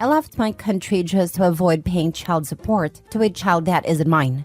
I left my country just to avoid paying child support to a child that isn't mine.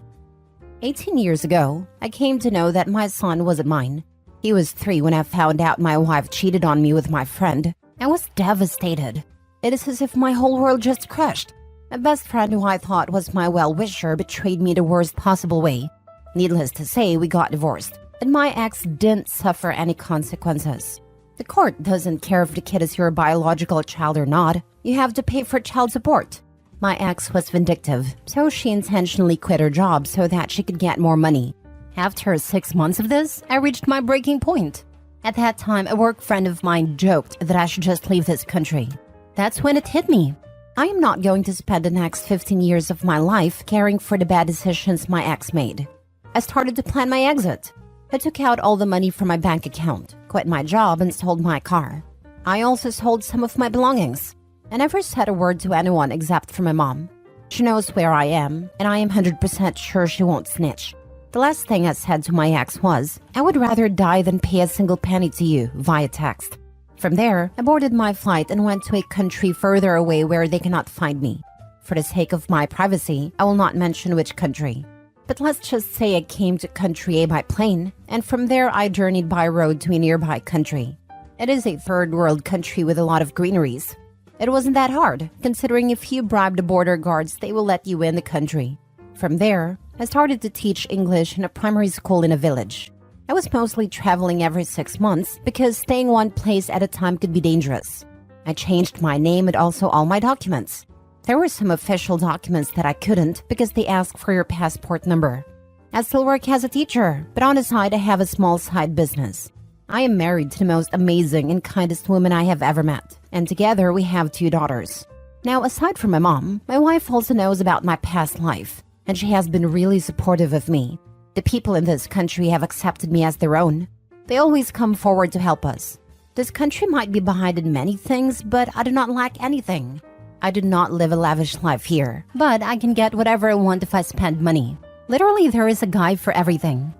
18 years ago, I came to know that my son wasn't mine. He was 3 when I found out my wife cheated on me with my friend. I was devastated. It is as if my whole world just crashed. My best friend, who I thought was my well-wisher, betrayed me the worst possible way. Needless to say, we got divorced, and my ex didn't suffer any consequences. The court doesn't care if the kid is your biological child or not. You have to pay for child support. My ex was vindictive, so she intentionally quit her job so that she could get more money. After 6 months of this, I reached my breaking point. At that time, a work friend of mine joked that I should just leave this country. That's when it hit me. I am not going to spend the next 15 years of my life caring for the bad decisions my ex made. I started to plan my exit. I took out all the money from my bank account, quit my job, and sold my car. I also sold some of my belongings. I never said a word to anyone except for my mom. She knows where I am, and I am 100% sure she won't snitch. The last thing I said to my ex was, I would rather die than pay a single penny to you via text. From there, I boarded my flight and went to a country further away where they cannot find me. For the sake of my privacy, I will not mention which country. But let's just say I came to country A by plane, and from there I journeyed by road to a nearby country. It is a third world country with a lot of greeneries. It wasn't that hard, considering if you bribe the border guards, they will let you in the country. From there, I started to teach English in a primary school in a village. I was mostly traveling every 6 months because staying one place at a time could be dangerous. I changed my name and also all my documents. There were some official documents that I couldn't because they asked for your passport number. I still work as a teacher, but on the side I have a small side business. I am married to the most amazing and kindest woman I have ever met, and together we have 2 daughters. Now, aside from my mom, my wife also knows about my past life, and she has been really supportive of me. The people in this country have accepted me as their own. They always come forward to help us. This country might be behind in many things, but I do not lack anything. I do not live a lavish life here, but I can get whatever I want if I spend money. Literally, there is a guy for everything.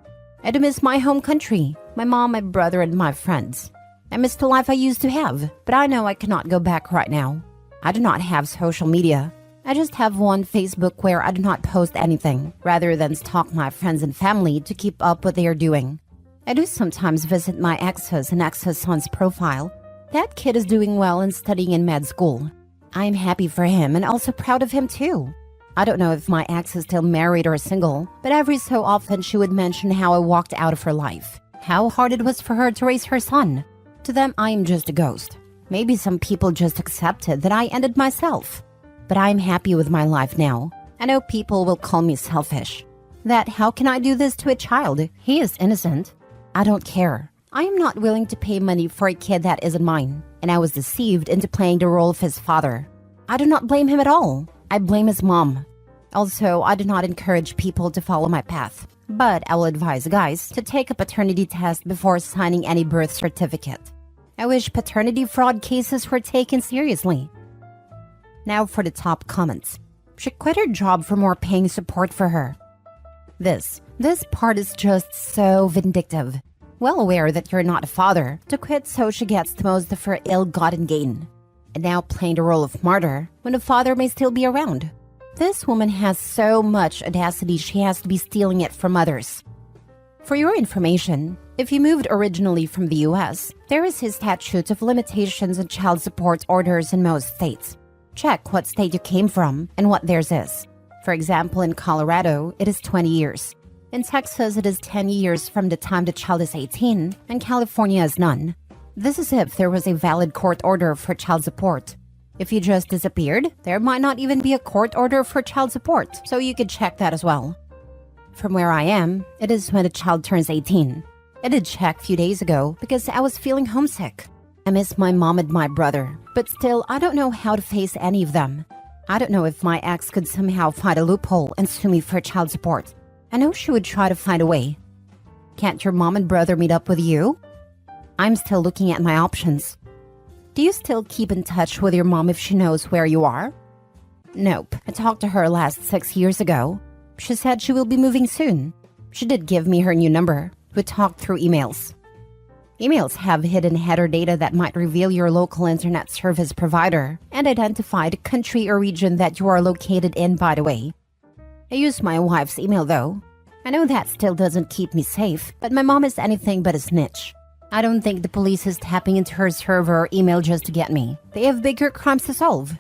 I do miss my home country, my mom, my brother, and my friends. I miss the life I used to have, but I know I cannot go back right now. I do not have social media. I just have one Facebook where I do not post anything, rather than stalk my friends and family to keep up what they are doing. I do sometimes visit my ex's and ex's son's profile. That kid is doing well and studying in med school. I am happy for him and also proud of him too. I don't know if my ex is still married or single, but every so often she would mention how I walked out of her life, how hard it was for her to raise her son. To them, I am just a ghost. Maybe some people just accepted that I ended myself. But I am happy with my life now. I know people will call me selfish. That how can I do this to a child? He is innocent. I don't care. I am not willing to pay money for a kid that isn't mine, and I was deceived into playing the role of his father. I do not blame him at all. I blame his mom. Also, I do not encourage people to follow my path, but I will advise guys to take a paternity test before signing any birth certificate. I wish paternity fraud cases were taken seriously. Now for the top comments. She quit her job for more paying support for her. This part is just so vindictive. Well aware that you're not a father, to quit so she gets the most of her ill-gotten gain. And now playing the role of martyr when the father may still be around. This woman has so much audacity she has to be stealing it from others. For your information, if you moved originally from the US, there is a statute of limitations on child support orders in most states. Check what state you came from and what theirs is. For example, in Colorado, it is 20 years. In Texas, it is 10 years from the time the child is 18, and California is none. This is if there was a valid court order for child support. If you just disappeared, there might not even be a court order for child support, so you could check that as well. From where I am, it is when the child turns 18. I did check a few days ago because I was feeling homesick. I miss my mom and my brother, but still I don't know how to face any of them. I don't know if my ex could somehow find a loophole and sue me for child support. I know she would try to find a way. Can't your mom and brother meet up with you? I'm still looking at my options. Do you still keep in touch with your mom if she knows where you are? Nope, I talked to her last 6 years ago. She said she will be moving soon. She did give me her new number. We talked through emails. Emails have hidden header data that might reveal your local internet service provider and identify the country or region that you are located in, by the way. I use my wife's email though. I know that still doesn't keep me safe, but my mom is anything but a snitch. I don't think the police is tapping into her server or email just to get me. They have bigger crimes to solve.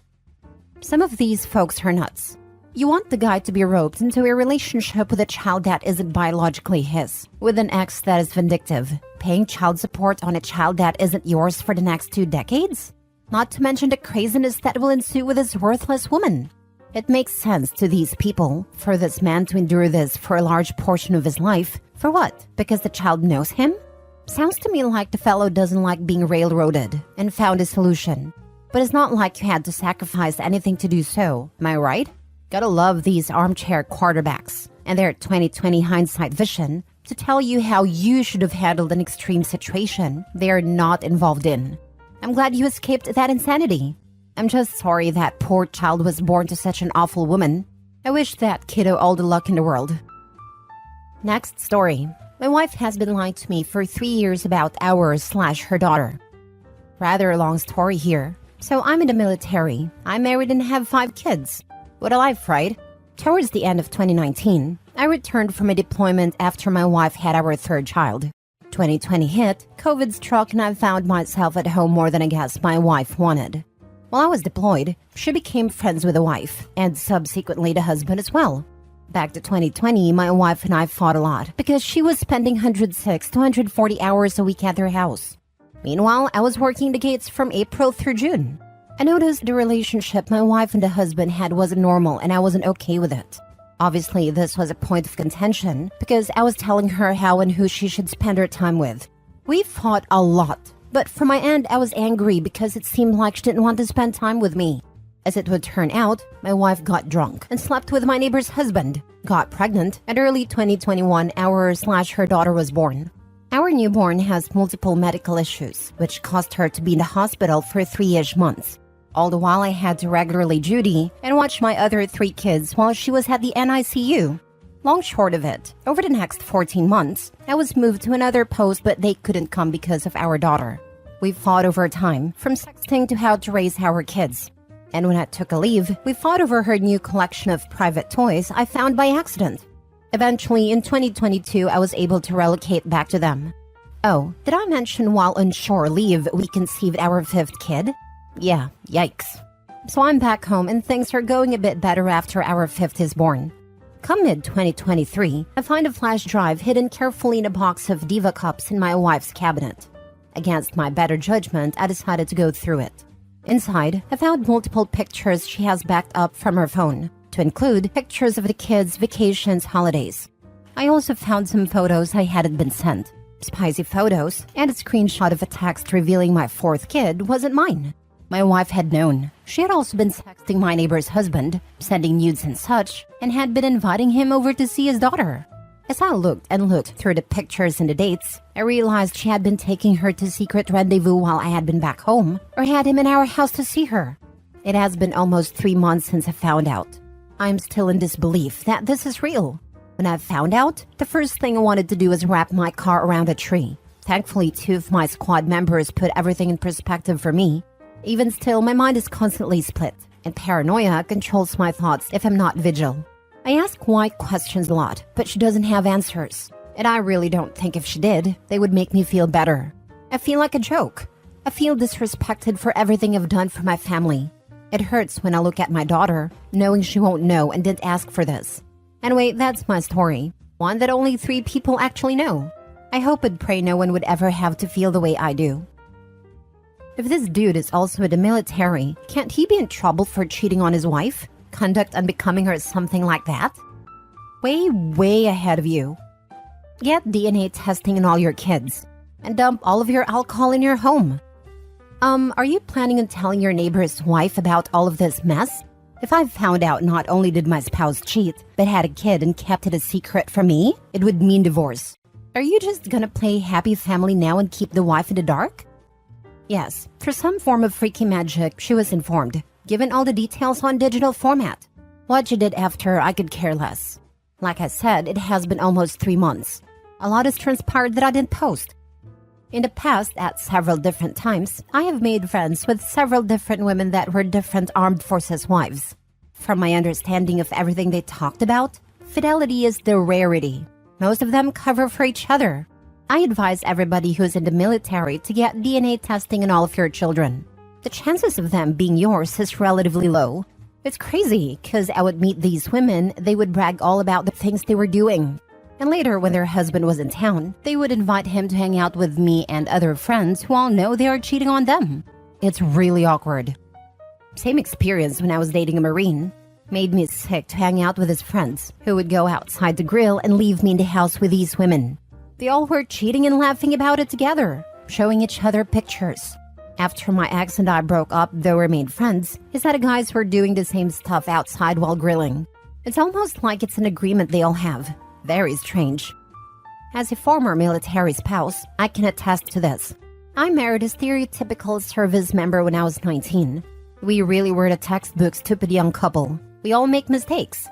Some of these folks are nuts. You want the guy to be roped into a relationship with a child that isn't biologically his, with an ex that is vindictive, paying child support on a child that isn't yours for the next 2 decades? Not to mention the craziness that will ensue with this worthless woman. It makes sense to these people for this man to endure this for a large portion of his life. For what? Because the child knows him? Sounds to me like the fellow doesn't like being railroaded and found a solution. But it's not like you had to sacrifice anything to do so, am I right? Gotta love these armchair quarterbacks and their 2020 hindsight vision to tell you how you should have handled an extreme situation they are not involved in. I'm glad you escaped that insanity. I'm just sorry that poor child was born to such an awful woman. I wish that kiddo all the luck in the world. Next story. My wife has been lying to me for 3 years about her daughter. Rather a long story here. So I'm in the military. I'm married and have 5 kids. What a life, right? Towards the end of 2019, I returned from a deployment after my wife had our 3rd child. 2020 hit, COVID struck, and I found myself at home more than I guess my wife wanted. While I was deployed, she became friends with the wife, and subsequently the husband as well. Back to 2020, my wife and I fought a lot because she was spending 106 to 140 hours a week at their house. Meanwhile, I was working the gates from April through June. I noticed the relationship my wife and the husband had wasn't normal and I wasn't okay with it. Obviously, this was a point of contention because I was telling her how and who she should spend her time with. We fought a lot, but from my end, I was angry because it seemed like she didn't want to spend time with me. As it would turn out, my wife got drunk and slept with my neighbor's husband, got pregnant, and early 2021, her daughter was born. Our newborn has multiple medical issues, which caused her to be in the hospital for 3-ish months. All the while I had to regularly duty and watch my other 3 kids while she was at the NICU. Long short of it, over the next 14 months, I was moved to another post but they couldn't come because of our daughter. We fought over time, from sexting to how to raise our kids. And when I took a leave, we fought over her new collection of private toys I found by accident. Eventually, in 2022, I was able to relocate back to them. Oh, did I mention while on shore leave, we conceived our 5th kid? Yeah, yikes. So I'm back home and things are going a bit better after our 5th is born. Come mid-2023, I find a flash drive hidden carefully in a box of Diva cups in my wife's cabinet. Against my better judgment, I decided to go through it. Inside, I found multiple pictures she has backed up from her phone, to include pictures of the kids' vacations, holidays. I also found some photos I hadn't been sent. Spicy photos, and a screenshot of a text revealing my 4th kid wasn't mine. My wife had known. She had also been sexting my neighbor's husband, sending nudes and such, and had been inviting him over to see his daughter. As I looked and looked through the pictures and the dates, I realized she had been taking her to secret rendezvous while I had been back home, or had him in our house to see her. It has been almost 3 months since I found out. I'm still in disbelief that this is real. When I found out, the first thing I wanted to do was wrap my car around a tree. Thankfully, 2 of my squad members put everything in perspective for me. Even still, my mind is constantly split, and paranoia controls my thoughts if I'm not vigilant. I ask why questions a lot, but she doesn't have answers. And I really don't think if she did, they would make me feel better. I feel like a joke. I feel disrespected for everything I've done for my family. It hurts when I look at my daughter, knowing she won't know and didn't ask for this. Anyway, that's my story. One that only 3 people actually know. I hope and pray no one would ever have to feel the way I do. If this dude is also in the military, can't he be in trouble for cheating on his wife? Conduct unbecoming or something like that? Way ahead of you. Get DNA testing on all your kids. And dump all of your alcohol in your home. Are you planning on telling your neighbor's wife about all of this mess? If I found out not only did my spouse cheat, but had a kid and kept it a secret from me, it would mean divorce. Are you just gonna play happy family now and keep the wife in the dark? Yes, through some form of freaky magic, she was informed, given all the details on digital format. What she did after, I could care less. Like I said, it has been almost 3 months. A lot has transpired that I didn't post. In the past, at several different times, I have made friends with several different women that were different armed forces wives. From my understanding of everything they talked about, fidelity is the rarity. Most of them cover for each other. I advise everybody who's in the military to get DNA testing on all of your children. The chances of them being yours is relatively low. It's crazy, because I would meet these women, they would brag all about the things they were doing. And later, when their husband was in town, they would invite him to hang out with me and other friends who all know they are cheating on them. It's really awkward. Same experience when I was dating a Marine. Made me sick to hang out with his friends, who would go outside to grill and leave me in the house with these women. They all were cheating and laughing about it together, showing each other pictures. After my ex and I broke up, though we remained friends, he said the guys were doing the same stuff outside while grilling. It's almost like it's an agreement they all have. Very strange. As a former military spouse, I can attest to this. I married a stereotypical service member when I was 19. We really were the textbook stupid young couple. We all make mistakes.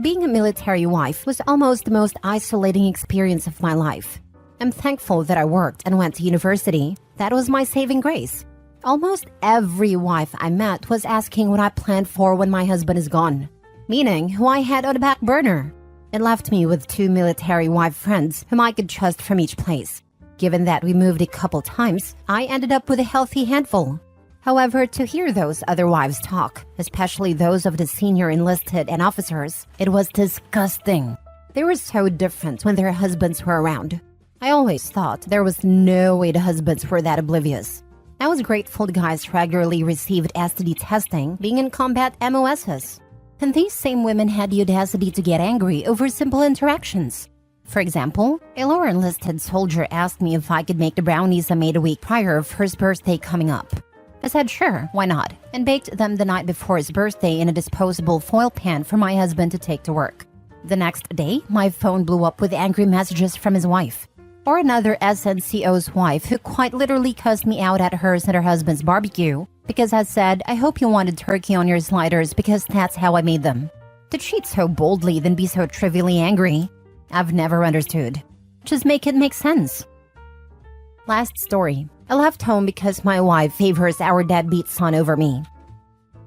Being a military wife was almost the most isolating experience of my life. I'm thankful that I worked and went to university. That was my saving grace. Almost every wife I met was asking what I planned for when my husband is gone, meaning who I had on the back burner. It left me with 2 military wife friends whom I could trust from each place. Given that we moved a couple times, I ended up with a healthy handful. However, to hear those other wives talk, especially those of the senior enlisted and officers, it was disgusting. They were so different when their husbands were around. I always thought there was no way the husbands were that oblivious. I was grateful the guys regularly received STD testing, being in combat MOSs. And these same women had the audacity to get angry over simple interactions. For example, a lower enlisted soldier asked me if I could make the brownies I made a week prior of his birthday coming up. I said sure, why not, and baked them the night before his birthday in a disposable foil pan for my husband to take to work. The next day, my phone blew up with angry messages from his wife. Or another SNCO's wife who quite literally cussed me out at hers and her husband's barbecue because I said, I hope you wanted turkey on your sliders because that's how I made them. To cheat so boldly then be so trivially angry, I've never understood. Just make it make sense. Last story. I left home because my wife favors our deadbeat son over me.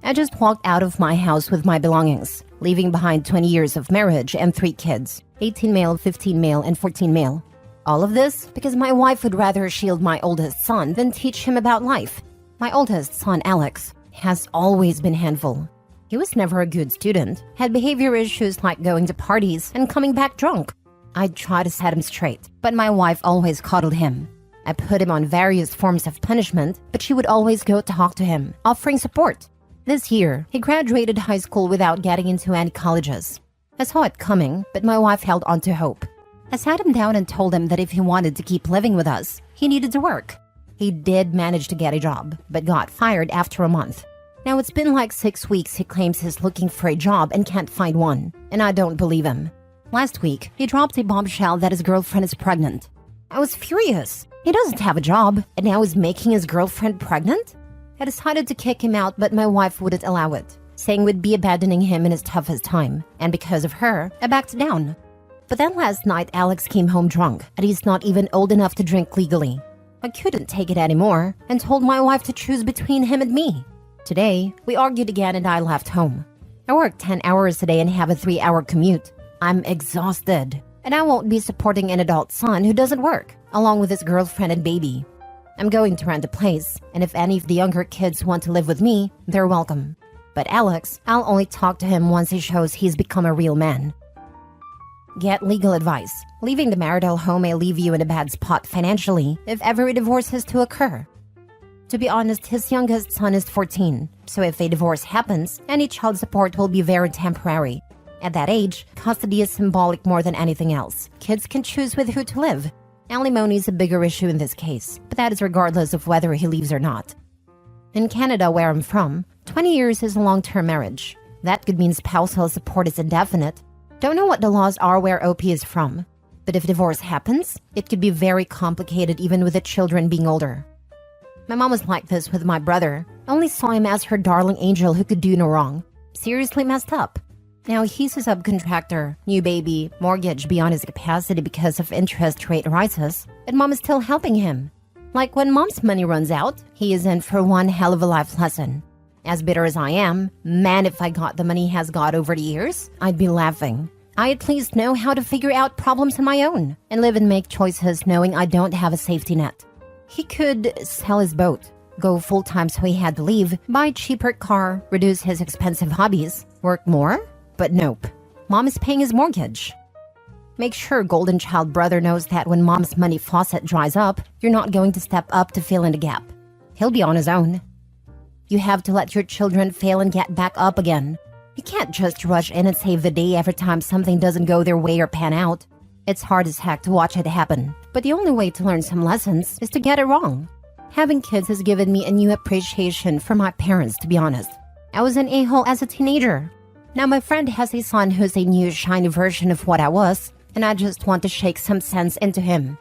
I just walked out of my house with my belongings, leaving behind 20 years of marriage and 3 kids, 18 male, 15 male, and 14 male. All of this because my wife would rather shield my oldest son than teach him about life. My oldest son, Alex, has always been a handful. He was never a good student, had behavior issues like going to parties and coming back drunk. I'd try to set him straight, but my wife always coddled him. I put him on various forms of punishment, but she would always go talk to him, offering support. This year, he graduated high school without getting into any colleges. I saw it coming, but my wife held on to hope. I sat him down and told him that if he wanted to keep living with us, he needed to work. He did manage to get a job, but got fired after a month. Now it's been like 6 weeks he claims he's looking for a job and can't find one, and I don't believe him. Last week, he dropped a bombshell that his girlfriend is pregnant. I was furious. He doesn't have a job, and now he's making his girlfriend pregnant? I decided to kick him out, but my wife wouldn't allow it, saying we'd be abandoning him in his toughest time, and because of her, I backed down. But then last night, Alex came home drunk, and he's not even old enough to drink legally. I couldn't take it anymore, and told my wife to choose between him and me. Today, we argued again and I left home. I work 10 hours a day and have a 3-hour commute. I'm exhausted, and I won't be supporting an adult son who doesn't work, along with his girlfriend and baby. I'm going to rent a place, and if any of the younger kids want to live with me, they're welcome. But Alex, I'll only talk to him once he shows he's become a real man. Get legal advice. Leaving the marital home may leave you in a bad spot financially if ever a divorce is to occur. To be honest, his youngest son is 14, so if a divorce happens, any child support will be very temporary. At that age, custody is symbolic more than anything else. Kids can choose with who to live. Alimony is a bigger issue in this case, but that is regardless of whether he leaves or not. In Canada, where I'm from, 20 years is a long-term marriage. That could mean spousal support is indefinite. Don't know what the laws are where OP is from, but if divorce happens, it could be very complicated even with the children being older. My mom was like this with my brother. I only saw him as her darling angel who could do no wrong. Seriously messed up. Now he's a subcontractor, new baby, mortgage beyond his capacity because of interest rate rises, and mom is still helping him. Like when mom's money runs out, he is in for one hell of a life lesson. As bitter as I am, man, if I got the money he has got over the years, I'd be laughing. I at least know how to figure out problems on my own and live and make choices knowing I don't have a safety net. He could sell his boat, go full-time so he had to leave, buy a cheaper car, reduce his expensive hobbies, work more, but nope. Mom is paying his mortgage. Make sure golden child brother knows that when mom's money faucet dries up, you're not going to step up to fill in the gap. He'll be on his own. You have to let your children fail and get back up again. You can't just rush in and save the day every time something doesn't go their way or pan out. It's hard as heck to watch it happen, but the only way to learn some lessons is to get it wrong. Having kids has given me a new appreciation for my parents, to be honest. I was an a-hole as a teenager. Now my friend has a son who's a new shiny version of what I was, and I just want to shake some sense into him.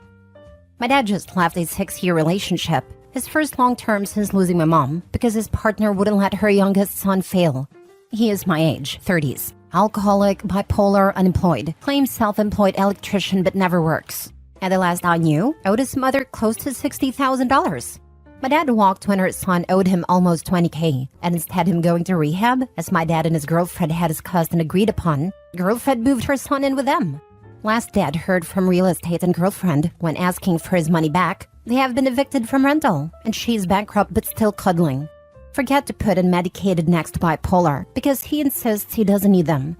My dad just left a 6-year relationship, his first long-term since losing my mom, because his partner wouldn't let her youngest son fail. He is my age, 30s, alcoholic, bipolar, unemployed, claims self-employed electrician but never works. At the last I knew, owed his mother close to $60,000. My dad walked when her son owed him almost $20K, and instead of him going to rehab, as my dad and his girlfriend had discussed and agreed upon, girlfriend moved her son in with them. Last dad heard from real estate and girlfriend when asking for his money back. They have been evicted from rental, and she's bankrupt but still cuddling. Forget to put in medicated next to bipolar, because he insists he doesn't need them.